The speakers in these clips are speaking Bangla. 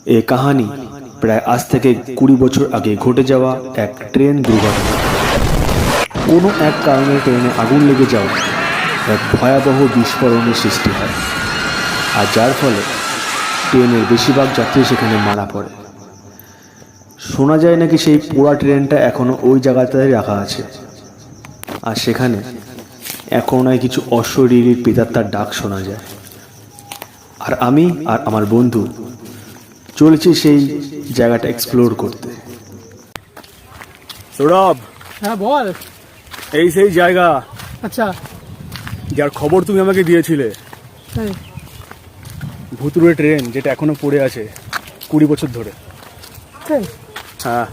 এ কাহানি প্রায় আজ থেকে 20 বছর আগে ঘটে যাওয়া এক ট্রেন দুর্ঘটনা। কোনো এক কারণে ট্রেনে আগুন লেগে যাওয়া এক ভয়াবহ বিস্ফোরণের সৃষ্টি হয়, আর যার ফলে ট্রেনের বেশিরভাগ যাত্রী সেখানে মারা পড়ে। শোনা যায় নাকি সেই পোড়া ট্রেনটা এখনও ওই জায়গাতে রাখা আছে, আর সেখানে এখনও নাকি কিছু অশরীরী প্রেতাত্মার ডাক শোনা যায়। আর আমি আর আমার বন্ধু চলেছি সেই জায়গাটা এক্সপ্লোর করতে। সৌরভ, হ্যাঁ বল। এই সেই জায়গা আচ্ছা, যার খবর তুমি আমাকে দিয়েছিলে, হ্যাঁ ভুতুড়ে ট্রেন যেটা এখনো পড়ে আছে 20 বছর ধরে। হ্যাঁ হ্যাঁ,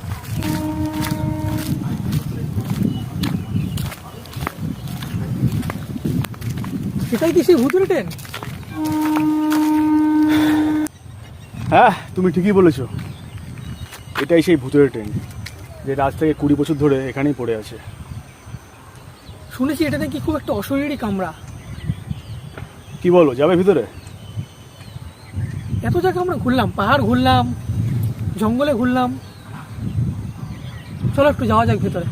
এটাই কি সেই ভুতুড়ে ট্রেন? হ্যাঁ তুমি ঠিকই বলেছো, এটাই সেই ভুতুড়ে ট্রেন যেটা আজ থেকে 20 বছর ধরে এখানেই পড়ে আছে। শুনেছি এটা নাকি খুব একটা অশরীরী কামরা। কি বলো, যাবে ভিতরে? এত জায়গা আমরা ঘুরলাম, পাহাড় ঘুরলাম, জঙ্গলে ঘুরলাম, চলো একটু যাওয়া যাক ভিতরে।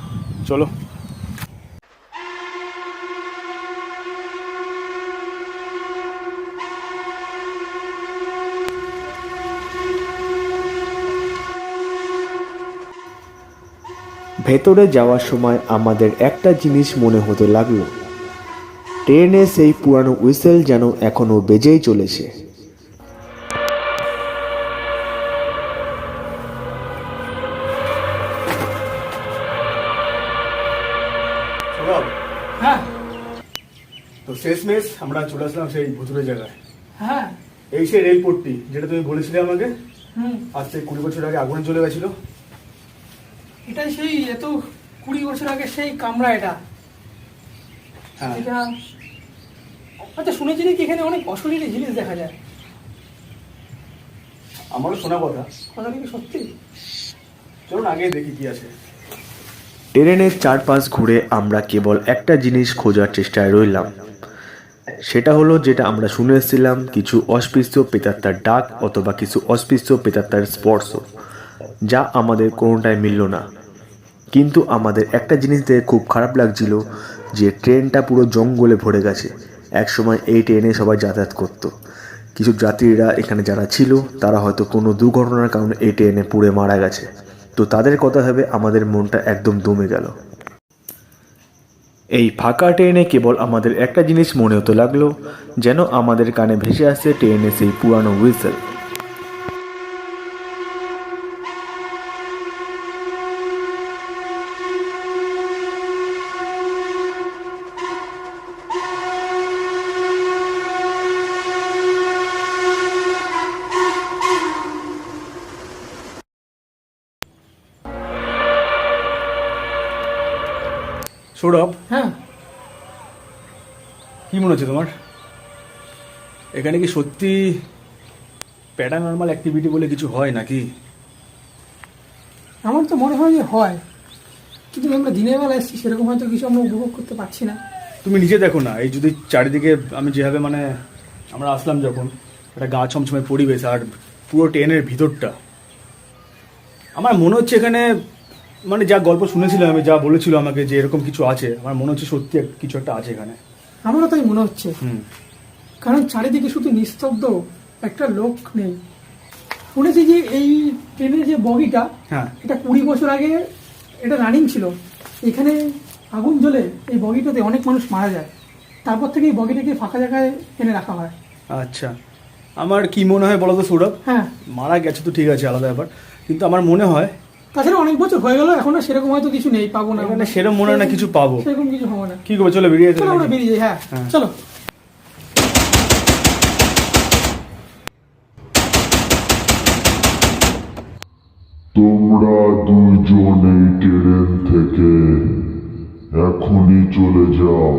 চলো। ভেতরে যাওয়ার সময় আমাদের একটা জিনিস মনে হতে লাগলো, ট্রেনে সেই পুরানো হুইসেল যেন এখনো বেজেই চলেছে। হ্যাঁ তো শেষমেশ আমরা চলে আসলাম সেই ভুতুড়ে জায়গায়। হ্যাঁ এই সেই রেলপট্টি যেটা তুমি বলেছিলে আমাকে হুম, আজ থেকে 20 বছর আগে আগুনে চলে গেছিল। এটাই সেই এত 20 বছর আগে সেই কামরা এটা। হ্যাঁ, এটা আচ্ছা, শুনেছি নাকি এখানে অনেক অশরীরী জিনিস দেখা যায়। আমারও শোনা কথা। কথাটা কি সত্যি? চলুন আগে দেখি কি আছে। ট্রেনের চারপাশ ঘুরে আমরা কেবল একটা জিনিস খোঁজার চেষ্টায় রইলাম, সেটা হলো যেটা আমরা শুনে এসেছিলাম, কিছু অস্পৃশ্য প্রেতাত্মার ডাক অথবা কিছু অস্পৃশ্য প্রেতাত্মার স্পর্শ, যা আমাদের কোনোটাই মিলল না। কিন্তু আমাদের একটা জিনিস দেখে খুব খারাপ লাগছিল, যে ট্রেনটা পুরো জঙ্গলে ভরে গেছে। একসময় এই ট্রেনে সবাই যাতায়াত করত। কিছু যাত্রীরা এখানে যারা ছিল তারা হয়তো কোনো দুর্ঘটনার কারণে এই ট্রেনে পুড়ে মারা গেছে। তো তাদের কথা ভেবে আমাদের মনটা একদম দমে গেল। এই ফাঁকা ট্রেনে কেবল আমাদের একটা জিনিস মনে হতে লাগলো, যেন আমাদের কানে ভেসে আসছে ট্রেনে সেই পুরানো হুইসেল। সৌরভ, হ্যাঁ, কি মনে হচ্ছে তোমার? এখানে কি সত্যি প্যারানর্মাল অ্যাক্টিভিটি বলে কিছু হয় নাকি? আমার তো মনে হয় যে হয়, কিন্তু আমরা দিনের বেলা এসেছি, সেরকম হয়তো কিছু আমরা উপভোগ করতে পারছি না। তুমি নিজে দেখো না, এই যদি চারিদিকে আমি যেভাবে আমরা আসলাম যখন, একটা গা ছমছমে পরিবেশ, আর পুরো ট্রেনের ভিতরটা, আমার মনে হচ্ছে এখানে যা গল্প শুনেছিলাম আমি, যা বলেছিল আমাকে যে এরকম কিছু আছে, আমার মনে হচ্ছে সত্যি কিছু একটা আছে এখানে। আমারও তাই মনে হচ্ছে, হুম, কারণ চারিদিকে শুধু নিস্তব্ধ, একটা লোক নেই। শুনেছি যে এই ট্রেনের যে বগিটা, হ্যাঁ, এটা 20 বছর আগে এটা রানিং ছিল। এখানে আগুন জ্বলে এই বগিটাতে অনেক মানুষ মারা যায়। তারপর থেকে এই বগিটাকে ফাঁকা জায়গায় এনে রাখা হয়। আচ্ছা। আমার কি মনে হয় বলো তো সৌরভ, হ্যাঁ, মারা গেছে তো ঠিক আছে, আলাদা ব্যাপার, কিন্তু আমার মনে হয় তাছাড়া অনেক বছর হয়ে গেল, এখন আর সেরকম হয়তো কিছু নেই, পাবো না এখানে সেরকম মনে হয় না কিছু পাবো। সেরকম কিছু হবে না। কি করবো, চলো বেরিয়ে যেতে চলো আমরা নাকি? বেরিয়ে যাই। হ্যাঁ হ্যাঁ। চলো। তোমরা দুজন এই ট্রেন থেকে এখনই চলে যাও।